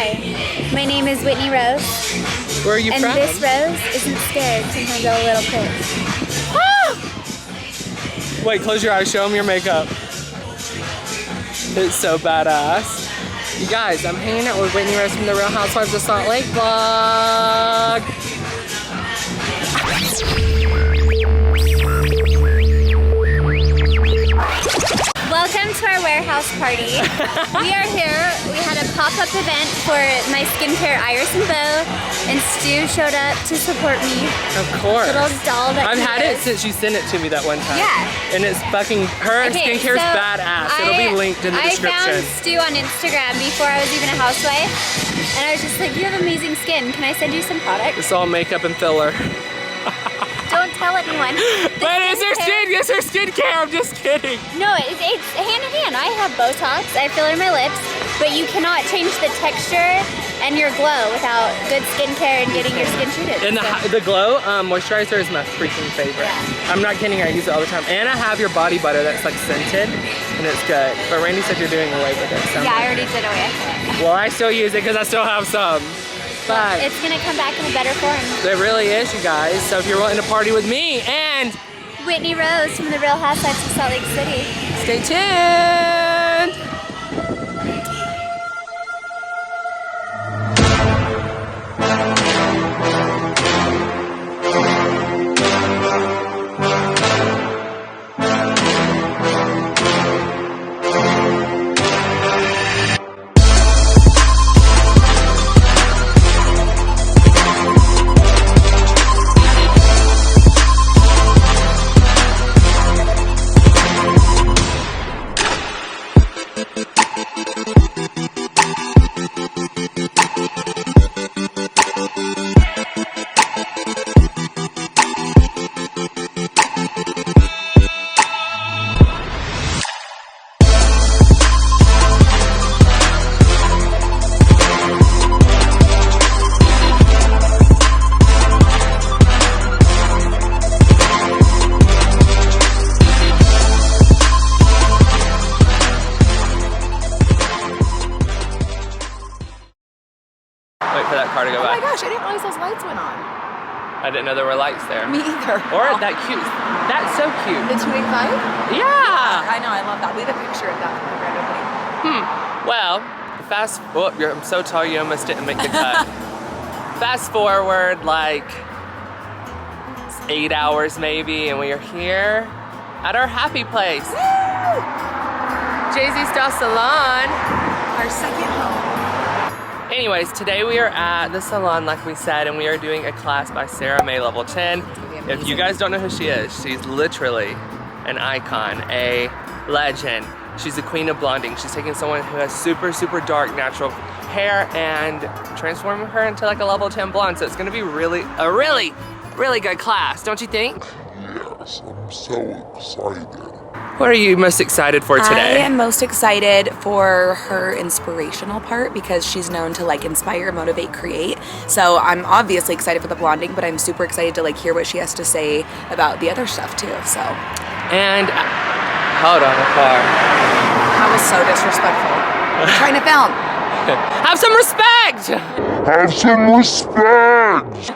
Hi, my name is Whitney Rose. Where are you from? And this rose isn't scared. Sometimes I'm a little pissed. Ah! Wait, close your eyes. Show them your makeup. It's so badass. You guys, I'm hanging out with Whitney Rose from the Real Housewives of Salt Lake vlog. Welcome to our warehouse party. We are here. We had a pop-up event for my skincare, Iris Beau, and Stu showed up to support me. Of course. Little doll that I've had it since you sent it to me that one time. Yeah. And it's fucking, her skincare is badass. It'll be linked in the description. I found Stu on Instagram before I was even a housewife, and I was just like, you have amazing skin. Can I send you some products? It's all makeup and filler. Don't tell anyone. But it's her skin, it's her skincare, I'm just kidding. No, it's hand in hand. I have Botox, I filler my lips, but you cannot change the texture and your glow without good skincare and getting your skin treated. And the Glow moisturizer is my freaking favorite. Yeah. I'm not kidding, I use it all the time. And I have your body butter that's like scented, and it's good. But Randy said you're doing away with it. So yeah, I already did away with it. Well, I still use it because I still have some. But it's gonna come back in a better form. It really is, you guys. So if you're wanting to party with me and Whitney Rose from the Real Housewives of Salt Lake City, stay tuned. Wait for that car to go by. Oh my gosh, I didn't realize those lights went on. I didn't know there were lights there. Me either. Or that cute. That's so cute. The 285? Yeah. I know, I love that. We have a picture of that from the grand opening. Well, I'm so tall you almost didn't make the cut. Fast forward like 8 hours maybe, and we are here at our happy place. Woo! Jay-Z Style Salon. Our second home. Anyways, today we are at the salon, like we said, and we are doing a class by Sarah May, level 10. If you guys don't know who she is, she's literally an icon, a legend. She's the queen of blonding. She's taking someone who has super, super dark natural hair and transforming her into like a level 10 blonde. So it's gonna be a really good class, don't you think? Yes, I'm so excited. What are you most excited for today? I am most excited for her inspirational part because she's known to like inspire, motivate, create. So I'm obviously excited for the blonding, but I'm super excited to like hear what she has to say about the other stuff too. So. And hold on, the car. That was so disrespectful. I'm trying to film. Have some respect. Have some respect.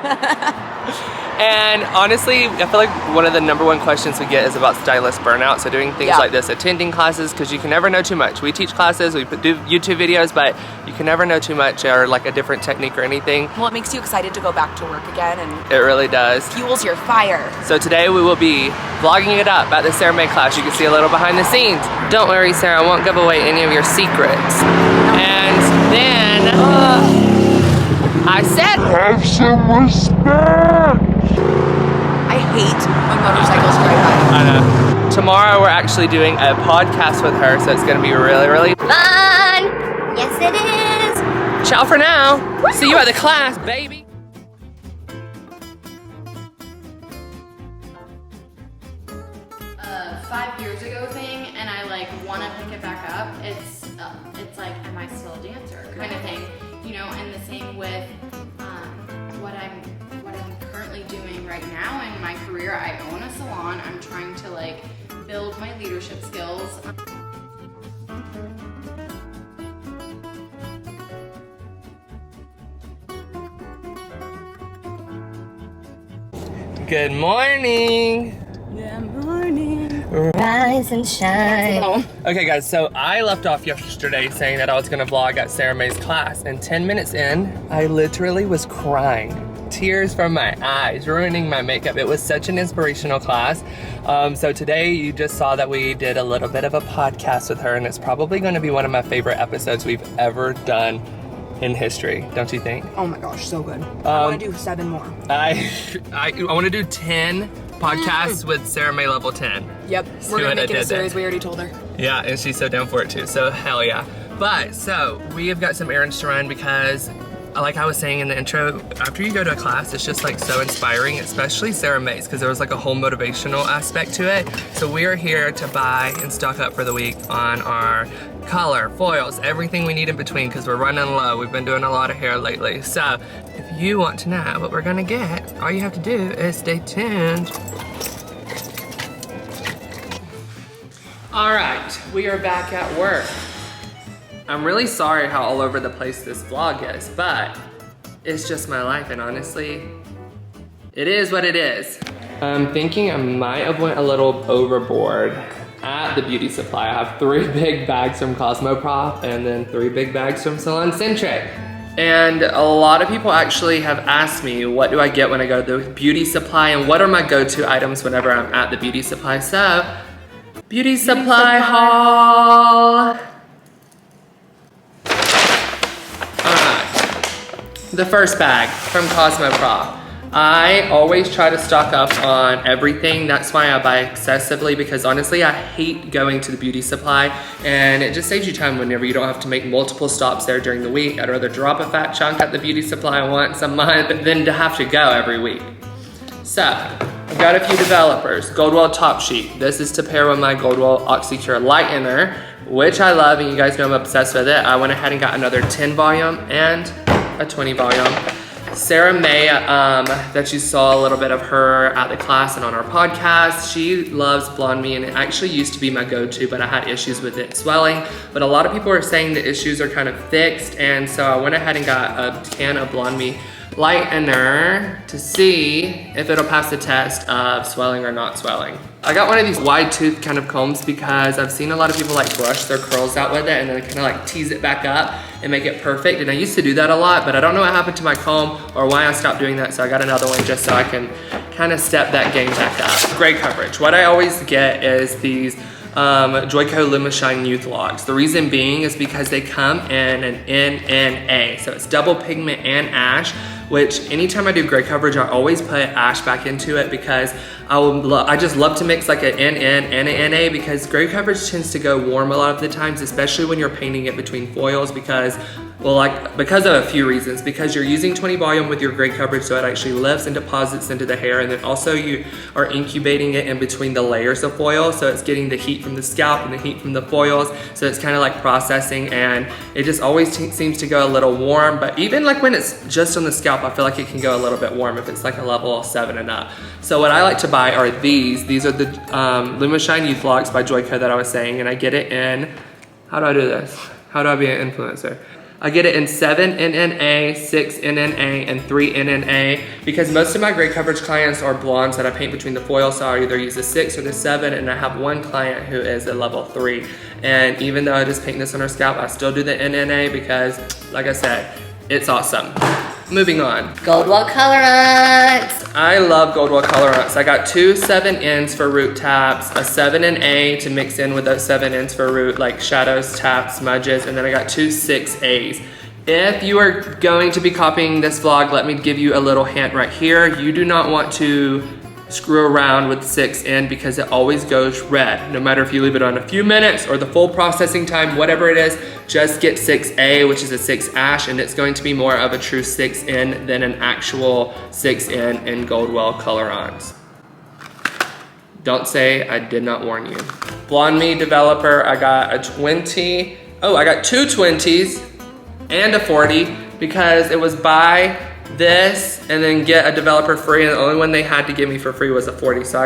And honestly, I feel like one of the #1 questions we get is about stylist burnout. So doing things like this, attending classes, because you can never know too much. We teach classes, we do YouTube videos, but you can never know too much or like a different technique or anything. Well, it makes you excited to go back to work again, and it really does. Fuels your fire. So today we will be vlogging it up at the Sarah May class. You can see a little behind the scenes. Don't worry, Sarah, I won't give away any of your secrets. And then I said, have some respect. I hate when motorcycles drive by. I know. Tomorrow we're actually doing a podcast with her, so it's gonna be really fun. Yes, it is. Ciao for now. See you at the class, baby. A 5 years ago thing, and I like want to pick it back up. It's like, am I still a dancer kind of thing, you know? And the same with what I'm currently doing right now in my career. I own a salon. I'm trying to like build my leadership skills. Good morning. Good morning. Rise and shine. Okay guys, so I left off yesterday saying that I was gonna vlog at Sarah May's class, and 10 minutes in, I literally was crying. Tears from my eyes, ruining my makeup. It was such an inspirational class. So today you just saw that we did a little bit of a podcast with her, and it's probably gonna be one of my favorite episodes we've ever done in history, don't you think? Oh my gosh, so good. I want to do 7 more. I want to do 10 podcasts with Sarah May level 10. Yep, we're gonna make it a series. We already told her. Yeah, and she's so down for it too, so hell yeah. But, so, we have got some errands to run because, like I was saying in the intro, after you go to a class, it's just like so inspiring, especially Sarah May's, because there was like a whole motivational aspect to it. So we are here to buy and stock up for the week on our color, foils, everything we need in between, because we're running low. We've been doing a lot of hair lately. So if you want to know what we're gonna get, all you have to do is stay tuned. All right, we are back at work. I'm really sorry how all over the place this vlog is, but it's just my life, and honestly, it is what it is. I'm thinking I might have went a little overboard at the beauty supply. I have 3 big bags from Cosmoprof and then 3 big bags from Saloncentric. And a lot of people actually have asked me, what do I get when I go to the beauty supply, and what are my go-to items whenever I'm at the beauty supply? So, beauty supply haul. The first bag from Cosmoprof. I always try to stock up on everything. That's why I buy excessively, because honestly I hate going to the beauty supply, and it just saves you time whenever you don't have to make multiple stops there during the week. I'd rather drop a fat chunk at the beauty supply once a month than to have to go every week. So, I've got a few developers. Goldwell Top Sheet. This is to pair with my Goldwell Oxycure Lightener, which I love, and you guys know I'm obsessed with it. I went ahead and got another 10 volume and a 20 volume. Sarah May, that you saw a little bit of her at the class and on our podcast, she loves Blonde Me, and it actually used to be my go-to, but I had issues with it swelling. But a lot of people are saying the issues are kind of fixed, and so I went ahead and got a can of Blonde Me Lightener to see if it'll pass the test of swelling or not swelling. I got one of these wide tooth kind of combs because I've seen a lot of people like brush their curls out with it and then kind of like tease it back up and make it perfect. And I used to do that a lot, but I don't know what happened to my comb or why I stopped doing that. So I got another one just so I can kind of step that game back up. Gray coverage. What I always get is these Joico Lumishine Youth Locks. The reason being is because they come in an NNA. So it's double pigment and ash, which anytime I do gray coverage, I always put ash back into it because I just love to mix like an NN and an NA, because gray coverage tends to go warm a lot of the times, especially when you're painting it between foils, because of a few reasons. Because you're using 20 volume with your gray coverage, so it actually lifts and deposits into the hair, and then also you are incubating it in between the layers of foil, so it's getting the heat from the scalp and the heat from the foils, so it's kind of like processing, and it just always seems to go a little warm. But even like when it's just on the scalp, I feel like it can go a little bit warm if it's like a level 7 and up. So what I like to buy are these. These are the Lumishine Youth Locks by Joico that I was saying, and I get it in, how do I do this? How do I be an influencer? I get it in 7 NNA, 6 NNA, and 3 NNA, because most of my gray coverage clients are blondes that I paint between the foils, so I either use the 6 or the 7, and I have one client who is a level 3. And even though I just paint this on her scalp, I still do the NNA because, like I said, it's awesome. Moving on. Goldwell Colorants. I love Goldwell Colorants. I got 2 7Ns for root taps, a 7NA to mix in with those 7Ns for root, like shadows, taps, smudges, and then I got 2 6As. If you are going to be copying this vlog, let me give you a little hint right here. You do not want to screw around with 6N because it always goes red. No matter if you leave it on a few minutes or the full processing time, whatever it is, just get 6A, which is a 6 ash, and it's going to be more of a true 6N than an actual 6N in Goldwell Colorants. Don't say I did not warn you. Blonde Me developer, I got a 20. Oh, I got 2 20s and a 40 because it was buy this and then get a developer free, and the only one they had to give me for free was a 40. So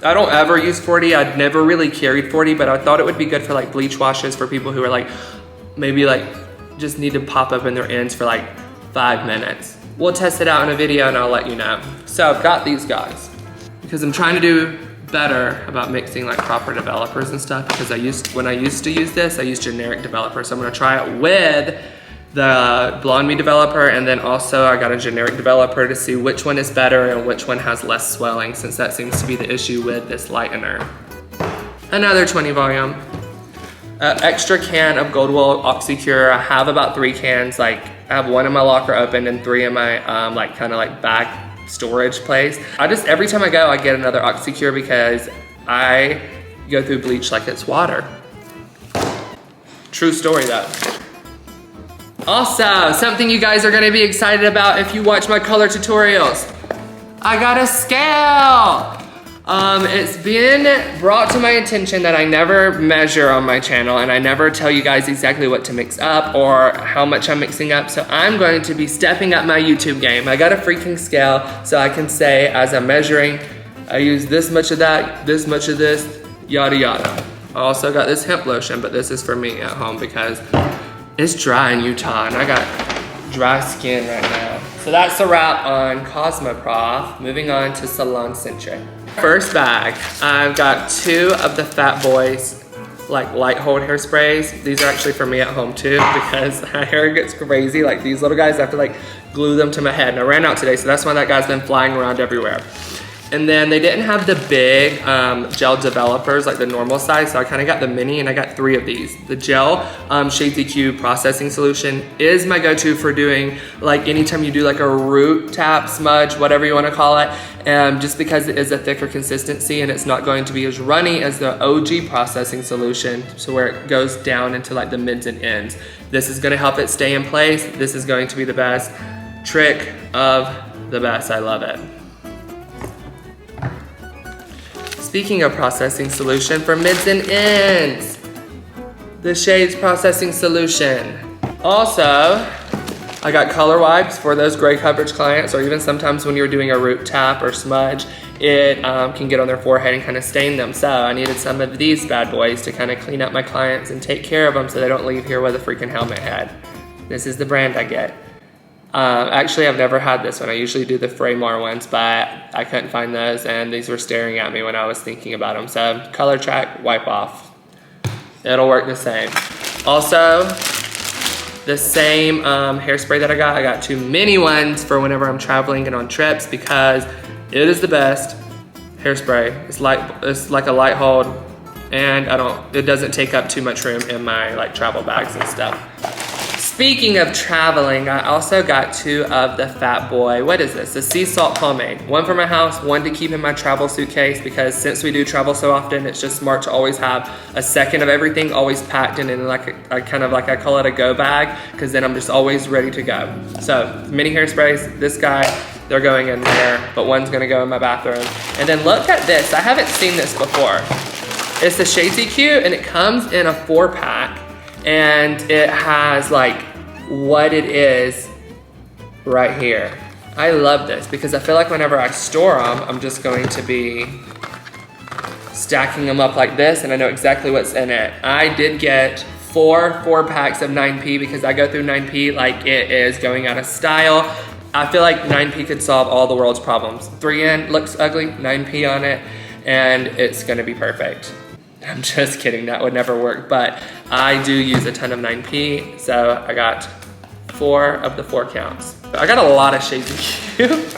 I don't ever use 40. I'd never really carried 40, but I thought it would be good for like bleach washes for people who are like, maybe like just need to pop up in their ends for like 5 minutes. We'll test it out in a video and I'll let you know. So I've got these guys. because I'm trying to do better about mixing like proper developers and stuff, because when I used to use this, I used generic developer. So I'm gonna try it with the Blonde Me developer, and then also I got a generic developer to see which one is better and which one has less swelling, since that seems to be the issue with this lightener. Another 20 volume. Extra can of Goldwell Oxycure. I have about 3 cans. Like I have 1 in my locker open and 3 in my like kind of like back storage place. Every time I go, I get another Oxycure because I go through bleach like it's water. True story though. Also, something you guys are gonna be excited about if you watch my color tutorials. I got a scale. It's been brought to my attention that I never measure on my channel, and I never tell you guys exactly what to mix up or how much I'm mixing up, so I'm going to be stepping up my YouTube game. I got a freaking scale, so I can say as I'm measuring, I use this much of that, this much of this, yada yada. I also got this hemp lotion, but this is for me at home because it's dry in Utah and I got dry skin right now. So that's a wrap on Cosmoprof. Moving on to Saloncentric. First bag, I've got 2 of the Fat Boys like light hold hairsprays. These are actually for me at home too, because my hair gets crazy. Like these little guys, I have to like glue them to my head, and I ran out today, so that's why that guy's been flying around everywhere. And then they didn't have the big gel developers, like the normal size, so I kind of got the mini, and I got 3 of these. The gel Shades EQ processing solution is my go-to for doing, like anytime you do like a root tap, smudge, whatever you want to call it, just because it is a thicker consistency and it's not going to be as runny as the OG processing solution, so where it goes down into like the mids and ends. This is going to help it stay in place. This is going to be the best trick of the best. I love it. Speaking of processing solution for mids and ends, the Shades processing solution. Also, I got color wipes for those gray coverage clients, or even sometimes when you're doing a root tap or smudge, it can get on their forehead and kind of stain them. So I needed some of these bad boys to kind of clean up my clients and take care of them so they don't leave here with a freaking helmet head. This is the brand I get. Actually, I've never had this one. I usually do the Fraymar ones, but I couldn't find those, and these were staring at me when I was thinking about them. So color track, wipe off. It'll work the same. Also, the same hairspray that I got 2 mini ones for whenever I'm traveling and on trips, because it is the best hairspray. It's like a light hold, and it doesn't take up too much room in my like travel bags and stuff. Speaking of traveling, I also got 2 of the Fat Boy, what is this? The sea salt pomade. 1 for my house, 1 to keep in my travel suitcase, because since we do travel so often, it's just smart to always have a second of everything always packed in like a kind of like, I call it a go bag, because then I'm just always ready to go. So mini hairsprays, this guy, they're going in there, but 1's gonna go in my bathroom. And then look at this, I haven't seen this before. It's the Shades EQ, and it comes in a 4-pack. And it has like what it is right here. I love this because I feel like whenever I store them, I'm just going to be stacking them up like this, and I know exactly what's in it. I did get 4 packs of 9P because I go through 9P like it is going out of style. I feel like 9P could solve all the world's problems. 3N looks ugly, 9P on it, and it's gonna be perfect. I'm just kidding, that would never work, but I do use a ton of 9P, so I got 4 of the 4 counts. I got a lot of Shades EQ.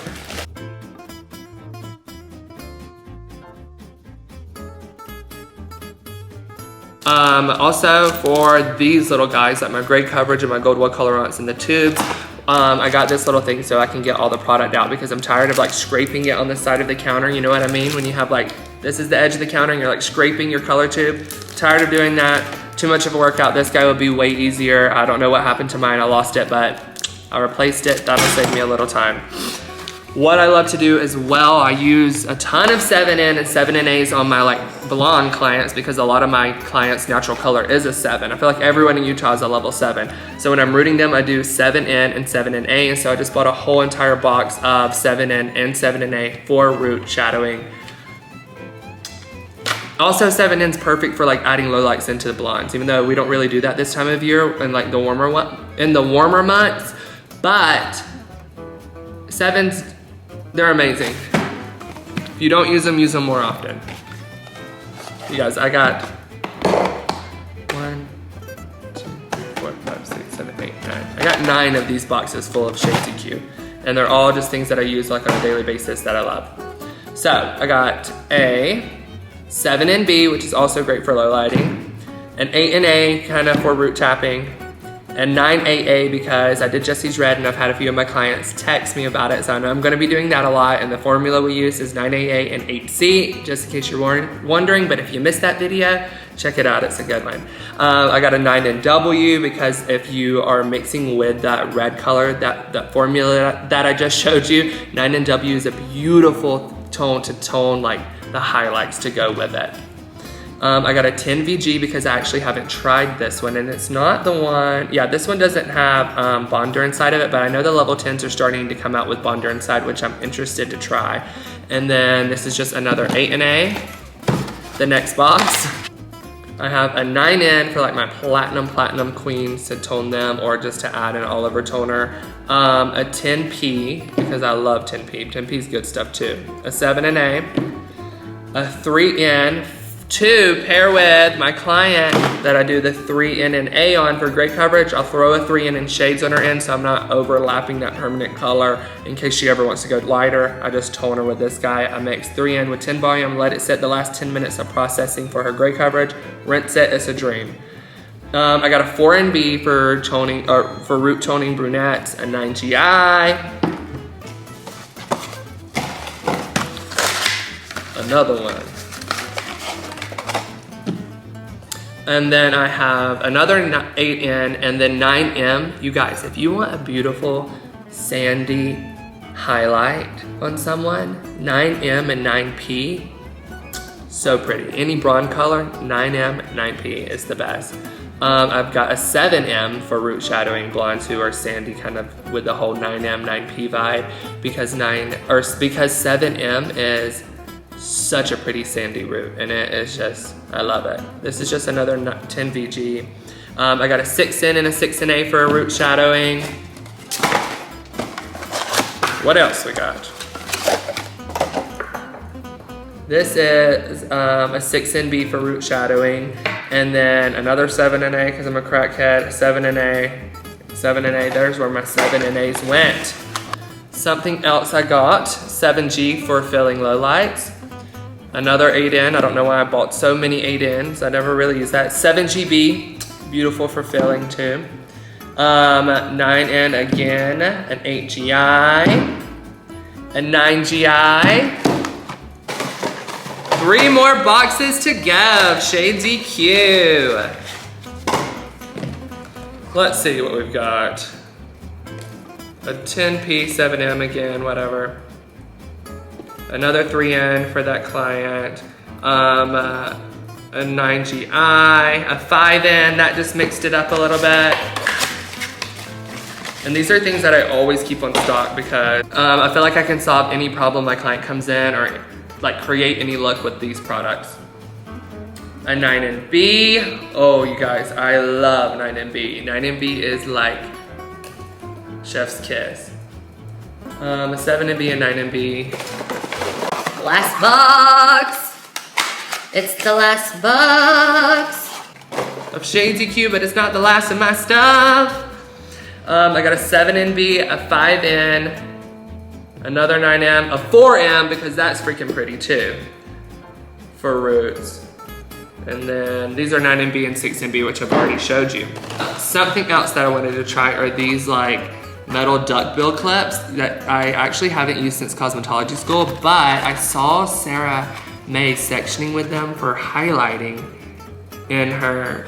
Also for these little guys, like my gray coverage and my Goldwell colorants in the tubes, I got this little thing so I can get all the product out, because I'm tired of like scraping it on the side of the counter, you know what I mean? When you have like, this is the edge of the counter and you're like scraping your color tube. Tired of doing that, too much of a workout. This guy would be way easier. I don't know what happened to mine, I lost it, but I replaced it. That'll save me a little time. What I love to do as well, I use a ton of 7N and 7NAs on my like blonde clients, because a lot of my clients' natural color is a 7. I feel like everyone in Utah is a level 7. So when I'm rooting them, I do 7N and 7NA, and so I just bought a whole entire box of 7N and 7NA for root shadowing. Also, 7N's perfect for like adding lowlights into the blondes, even though we don't really do that this time of year in like the warmer months, but 7s, they're amazing. If you don't use them more often. You guys, I got 1, 2, 3, 4, 5, 6, 7, 8, 9. I got 9 of these boxes full of Shades EQ. And they're all just things that I use like on a daily basis that I love. So I got a 7 in B, which is also great for low lighting, an 8 in A, kind of for root tapping, and 9 AA because I did Jesse's Red and I've had a few of my clients text me about it, so I know I'm gonna be doing that a lot, and the formula we use is 9 AA and 8 C, just in case you're wondering, but if you missed that video, check it out, it's a good one. I got a 9 in W because if you are mixing with that red color, that formula that I just showed you, 9 in W is a beautiful tone to tone, like the highlights to go with it. I got a 10 VG because I actually haven't tried this one, and it's not the one, yeah, this one doesn't have bonder inside of it, but I know the level 10s are starting to come out with bonder inside, which I'm interested to try. And then this is just another 8 in A, the next box. I have a 9 in for like my platinum queens to tone them, or just to add an all over toner. A 10P because I love 10P. 10P is good stuff too. A 7 in A, a 3 in to pair with my client that I do the 3 in and A on for gray coverage. I'll throw a 3 in shades on her end so I'm not overlapping that permanent color in case she ever wants to go lighter. I just tone her with this guy. I mix 3 in with 10 volume, let it sit the last 10 minutes of processing for her gray coverage, rinse it, it's a dream. I got a 4 in B for toning, or for root toning brunettes, a 9 GI. Another one. And then I have another 8 in and then 9M. You guys, if you want a beautiful sandy highlight on someone, 9M and 9P, so pretty. Any blonde color, 9M, 9P is the best. I've got a 7M for root shadowing blondes who are sandy, kind of with the whole 9M, 9P vibe, because 7M is such a pretty sandy root, and it is just, I love it. This is just another 10 VG. I got a 6 in and a 6 in A for a root shadowing. What else we got? This is a 6 in B for root shadowing, and then another 7 in A because I'm a crackhead, 7 in A, 7 in A. There's where my 7 in A's went. Something else I got, 7G for filling low lights. Another 8 in, I don't know why I bought so many 8 ins, I never really use that. 7GB, beautiful for filling too. 9 in again, an 8 GI, a 9 GI. 3 more boxes to go, Shades EQ. Let's see what we've got. A 10P, 7M again, whatever. Another 3 in for that client. A 9 GI, a 5 in, that just mixed it up a little bit. And these are things that I always keep on stock because I feel like I can solve any problem my client comes in, or like create any look with these products. A 9 in B, oh you guys, I love 9 in B. 9 in B is like chef's kiss. A 7 in B and 9 in B. Last box. It's the last box of Shades EQ, but it's not the last of my stuff. I got a 7 in B, a 5 in, another 9M, a 4M because that's freaking pretty too for roots. And then these are 9 in B and 6 in B, which I've already showed you. Something else that I wanted to try are these like metal duckbill clips that I actually haven't used since cosmetology school, but I saw Sarah May sectioning with them for highlighting in her,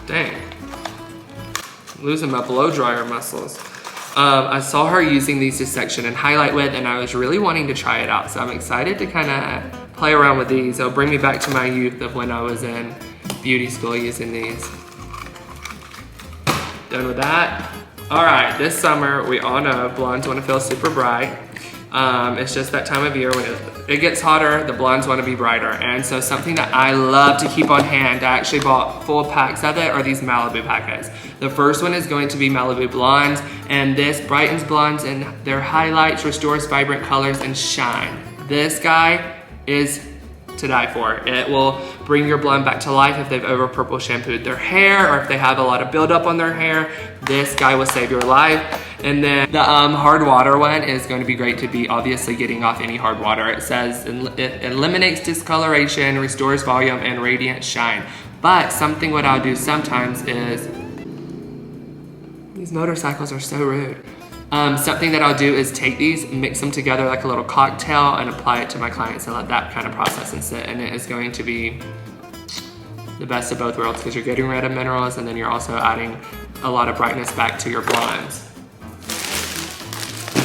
dang, losing my blow dryer muscles. I saw her using these to section and highlight with, and I was really wanting to try it out, so I'm excited to kind of play around with these. It'll bring me back to my youth of when I was in beauty school using these. Done with that. All right, this summer, we all know blondes want to feel super bright. It's just that time of year when it gets hotter, the blondes want to be brighter. And so something that I love to keep on hand, I actually bought full packs of it, are these Malibu packets. The first one is going to be Malibu Blondes, and this brightens blondes and their highlights, restores vibrant colors, and shine. This guy is to die for. It will bring your blonde back to life if they've over purple shampooed their hair or if they have a lot of buildup on their hair. This guy will save your life. And then the hard water one is going to be great to be obviously getting off any hard water. It says it eliminates discoloration, restores volume, and radiant shine. But something what I'll do sometimes is, these motorcycles are so rude. Something that I'll do is take these, mix them together like a little cocktail and apply it to my clients and let that kind of process and sit. And it is going to be the best of both worlds because you're getting rid of minerals and then you're also adding a lot of brightness back to your blondes.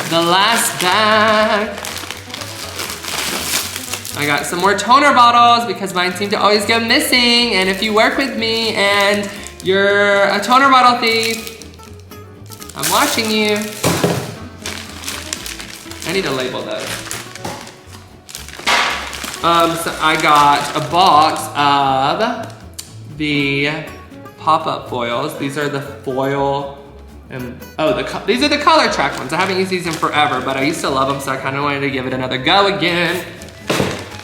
The last bag. I got some more toner bottles because mine seem to always go missing. And if you work with me and you're a toner bottle thief, I'm watching you. I need to label those. So I got a box of the pop-up foils. These are the foil, and these are the color track ones. I haven't used these in forever, but I used to love them, so I kind of wanted to give it another go again.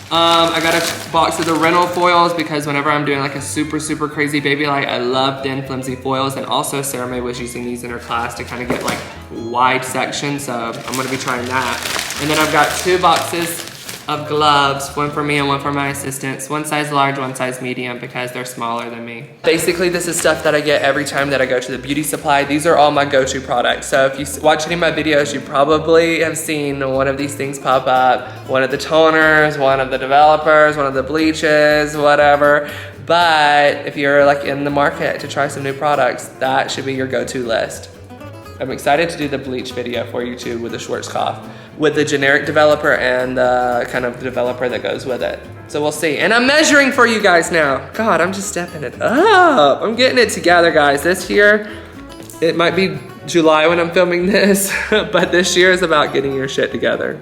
I got a box of the rental foils because whenever I'm doing like a super, super crazy baby light, I love thin, flimsy foils. And also Sarah Mae was using these in her class to kind of get like wide sections. So I'm gonna be trying that. And then I've got 2 boxes of gloves, one for me and one for my assistants. One size large, one size medium because they're smaller than me. Basically, this is stuff that I get every time that I go to the beauty supply. These are all my go-to products. So if you watch any of my videos, you probably have seen one of these things pop up. One of the toners, one of the developers, one of the bleaches, whatever. But if you're like in the market to try some new products, that should be your go-to list. I'm excited to do the bleach video for you too with the Schwarzkopf, with the generic developer and the kind of developer that goes with it. So we'll see. And I'm measuring for you guys now. God, I'm just stepping it up. I'm getting it together, guys. This year, it might be July when I'm filming this, but this year is about getting your shit together.